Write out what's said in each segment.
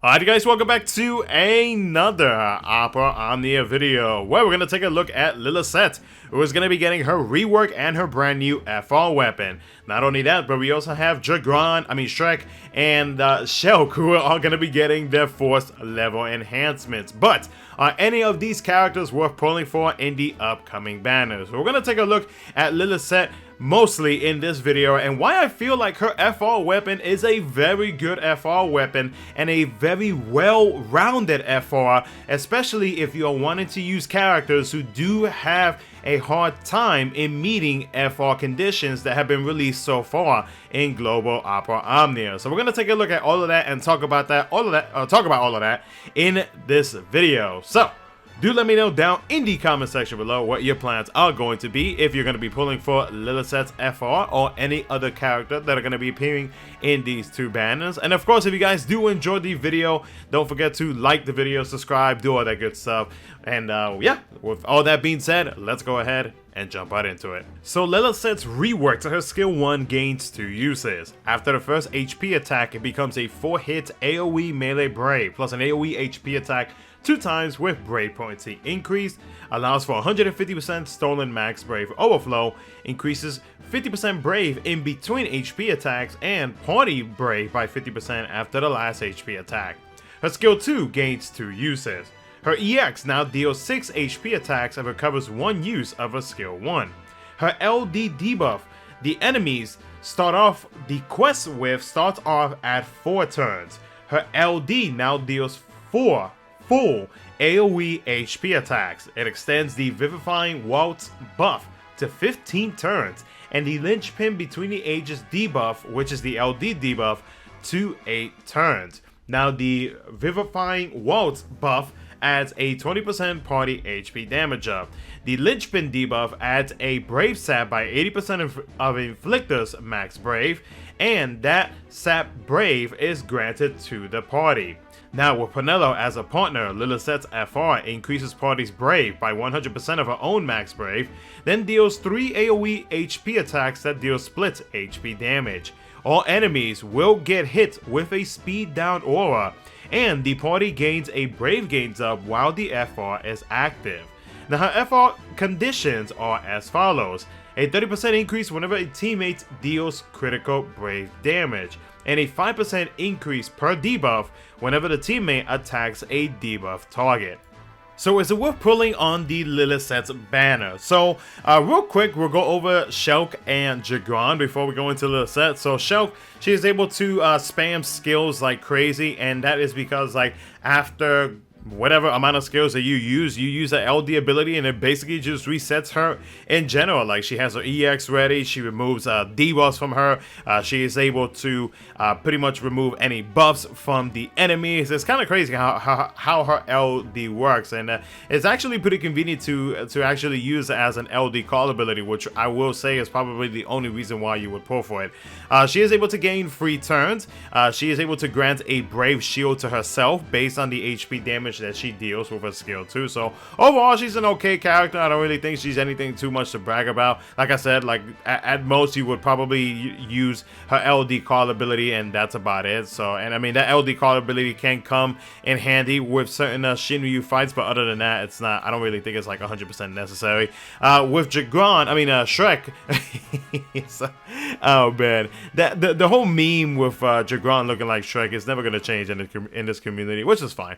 Alright guys, welcome back to another Opera Omnia video where we're going to take a look at Lilisette, who is going to be getting her rework and her brand new FR weapon. Not only that, but we also have Shrek and Shelke, who are all going to be getting their force level enhancements. But are any of these characters worth pulling for in the upcoming banners? We're going to take a look at Lilisette mostly in this video, and why I feel like her FR weapon is a very good FR weapon and a very well-rounded FR, especially if you're wanting to use characters who do have a hard time in meeting FR conditions that have been released so far in Global Opera Omnia. So we're gonna take a look at all of that and talk about all of that in this video. So do let me know down in the comment section below what your plans are going to be, if you're going to be pulling for Lilisette's FR or any other character that are going to be appearing in these two banners. And of course, if you guys do enjoy the video, don't forget to like the video, subscribe, do all that good stuff. And yeah, with all that being said, let's go ahead and jump right into it. So Lilisette's rework to her skill 1 gains 2 uses. After the first HP attack, it becomes a 4-hit AoE melee brave plus an AoE HP attack 2 times with brave potency increase, allows for 150% stolen max brave overflow, increases 50% brave in between HP attacks, and party brave by 50% after the last HP attack. Her skill 2 gains 2 uses. Her EX now deals 6 HP attacks and recovers 1 use of her skill 1. Her LD debuff, the enemies the quest with starts off at 4 turns. Her LD now deals 4 full AoE HP attacks. It extends the Vivifying Waltz buff to 15 turns, and the Linchpin Between the Ages debuff, which is the LD debuff, to 8 turns. Now the Vivifying Waltz buff adds a 20% party HP damage up. The Linchpin debuff adds a Brave Sap by 80% of Inflictor's max Brave, and that Sap Brave is granted to the party. Now with Penelo as a partner, Lilisette's FR increases party's Brave by 100% of her own max Brave, then deals 3 AoE HP attacks that deal split HP damage. All enemies will get hit with a speed down aura, and the party gains a Brave gains up while the FR is active. Now her FR conditions are as follows: a 30% increase whenever a teammate deals critical Brave damage, and a 5% increase per debuff whenever the teammate attacks a debuff target. So is it worth pulling on the Lilisette's banner? So real quick, we'll go over Shelke and Jegran before we go into Lilisette. So Shelke, she is able to spam skills like crazy, and that is because like after whatever amount of skills that you use the LD ability, and it basically just resets her in general. Like she has her EX ready, she removes debuffs from her, she is able to pretty much remove any buffs from the enemies. It's kind of crazy how her LD works, and it's actually pretty convenient to actually use as an LD call ability, which I will say is probably the only reason why you would pull for it. She is able to gain free turns, she is able to grant a Brave Shield to herself based on the HP damage that she deals with her skill 2. So overall, she's an okay character. I don't really think she's anything too much to brag about. Like I said, like at most you would probably use her LD call ability, and that's about it. So, and I mean that LD call ability can come in handy with certain Shinryu fights, but other than that, it's not. I don't really think it's like 100% necessary. With Shrek. So, oh man, the whole meme with Jegran looking like Shrek is never gonna change in this community, which is fine.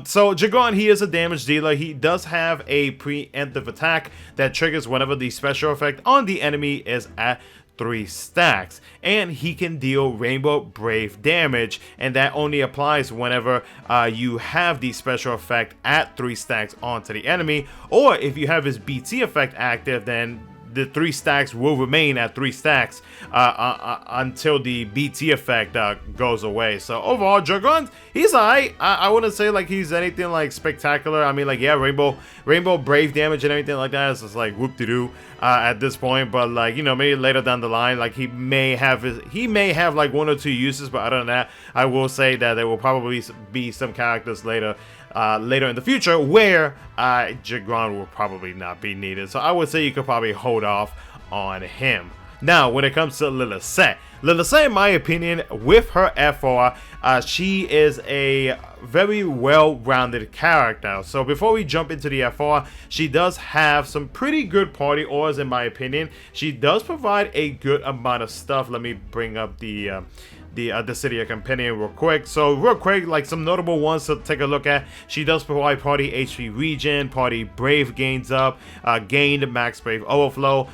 So Jegran, he is a damage dealer. He does have a preemptive attack that triggers whenever the special effect on the enemy is at 3 stacks, and he can deal Rainbow Brave damage, and that only applies whenever you have the special effect at 3 stacks onto the enemy, or if you have his BT effect active, then the 3 stacks will remain at 3 stacks until the BT effect goes away. So overall, Jegran, he's alright. I wouldn't say like he's anything like spectacular. I mean, like, yeah, Rainbow Brave damage and everything like that is just like whoop-de-doo at this point. But like, you know, maybe later down the line, like he may have like 1 or 2 uses. But other than that, I will say that there will probably be some characters later in the future where Jegran will probably not be needed. So I would say you could probably hold off on him. Now, when it comes to Lilisette, in my opinion, with her FR, she is a very well-rounded character. So before we jump into the FR, she does have some pretty good party auras in my opinion. She does provide a good amount of stuff. Let me bring up the City of Companion real quick. So real quick, like some notable ones to take a look at. She does provide party HP regen, party brave gains up, gained max brave overflow.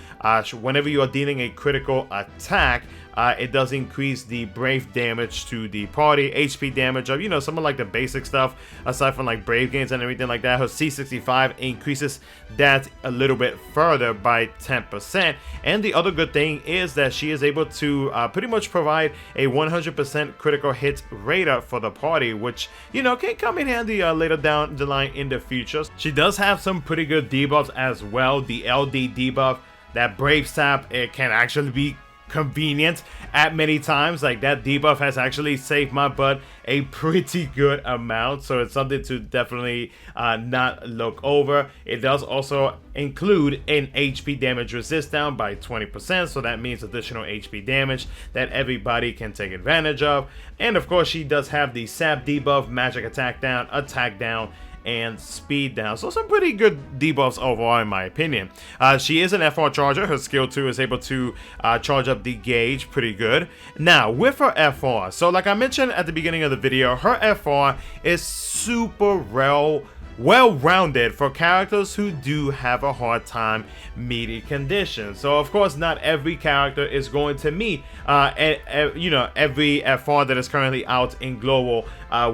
Whenever you are dealing a critical attack, it does increase the brave damage to the party, HP damage of, you know, some of like the basic stuff aside from like brave gains and everything like that. Her C65 increases that a little bit further by 10%. And the other good thing is that she is able to pretty much provide a 100% critical hit rate for the party, which, you know, can come in handy later down the line in the future. She does have some pretty good debuffs as well. The LD debuff, that brave sap, it can actually be convenient at many times. Like that debuff has actually saved my butt a pretty good amount, so it's something to definitely not look over. It does also include an HP damage resist down by 20%, so that means additional HP damage that everybody can take advantage of. And of course, she does have the sap debuff, magic attack down, and speed down. So some pretty good debuffs overall in my opinion. She is an FR charger. Her skill 2 is able to charge up the gauge pretty good. Now with her FR, so like I mentioned at the beginning of the video, her FR is super well-rounded for characters who do have a hard time meeting conditions. So of course not every character is going to meet you know, every FR that is currently out in global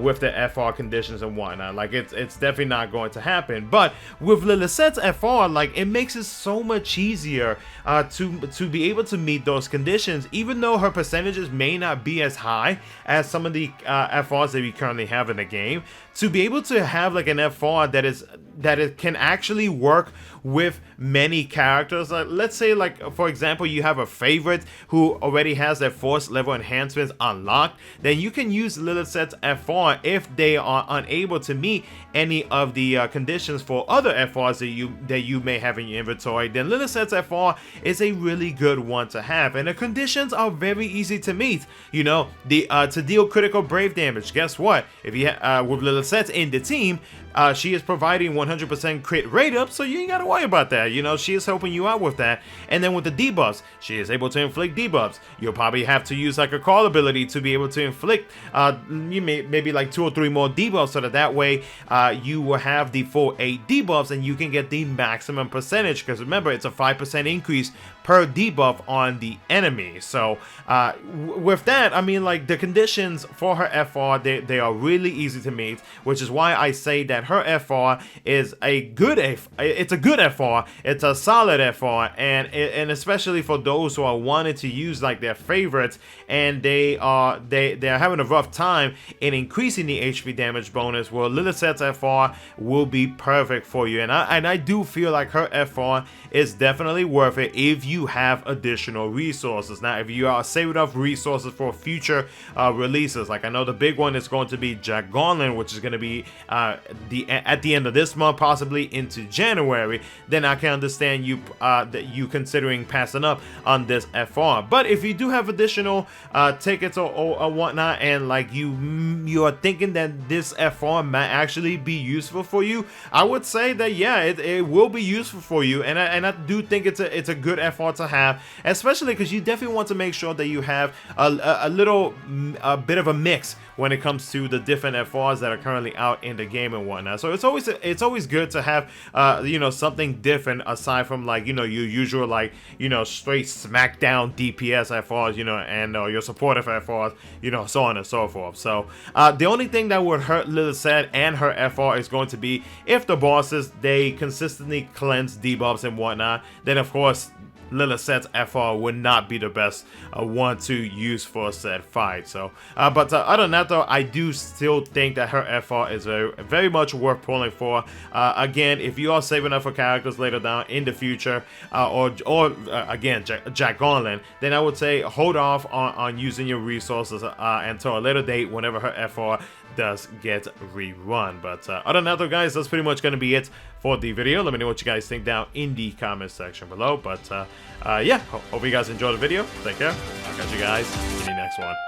with the FR conditions and whatnot. Like it's definitely not going to happen. But with Lilisette's FR, like it makes it so much easier to be able to meet those conditions, even though her percentages may not be as high as some of the FRs that we currently have in the game. To be able to have like an FR that it can actually work with many characters. Let's say, like for example, you have a favorite who already has their force level enhancements unlocked, then you can use Lilisette's FR if they are unable to meet any of the conditions for other FRs that you may have in your inventory. Then Lilisette's FR is a really good one to have, and the conditions are very easy to meet. You know, to deal critical brave damage. Guess what? If you with Lilisette in the team, she is providing 100% crit rate up, so you ain't gotta worry about that. You know, she is helping you out with that. And then with the debuffs, she is able to inflict debuffs. You'll probably have to use like a call ability to be able to inflict maybe like 2 or 3 more debuffs, so that way you will have the full 8 debuffs and you can get the maximum percentage, because remember, it's a 5% increase per debuff on the enemy. So with that, I mean, like the conditions for her FR, they are really easy to meet, which is why I say that her FR is a good it's a good FR, it's a solid FR, and especially for those who are wanting to use like their favorites and they're having a rough time in increasing the HP damage bonus. Well, Lilisette's FR will be perfect for you, and I do feel like her FR is definitely worth it if you have additional resources. Now, if you are saving up resources for future releases, like I know the big one is going to be Jegran, which is going to be at the end of this month, possibly into January, then I can understand you that you considering passing up on this FR. But if you do have additional tickets or whatnot, and like you are thinking that this FR might actually be useful for you, I would say that yeah, it will be useful for you, and I do think it's a good FR to have, especially because you definitely want to make sure that you have a bit of a mix when it comes to the different FRs that are currently out in the game and whatnot. So it's always good to have you know, something different aside from like, you know, your usual like, you know, straight smackdown DPS FRs, you know, and your supportive FRs, you know, so on and so forth. So the only thing that would hurt Lilisette and her FR is going to be if the bosses, they consistently cleanse debuffs and whatnot, then of course Lilisette's FR would not be the best one to use for said fight. So but other than that though, I do still think that her FR is very much worth pulling for. Again, if you are saving up for characters later down in the future, or again Jegran, then I would say hold off on using your resources until a later date whenever her FR does get rerun. But other than that, though, guys, that's pretty much going to be it for the video. Let me know what you guys think down in the comment section below. But yeah, hope you guys enjoyed the video. Take care. I'll catch you guys in the next one.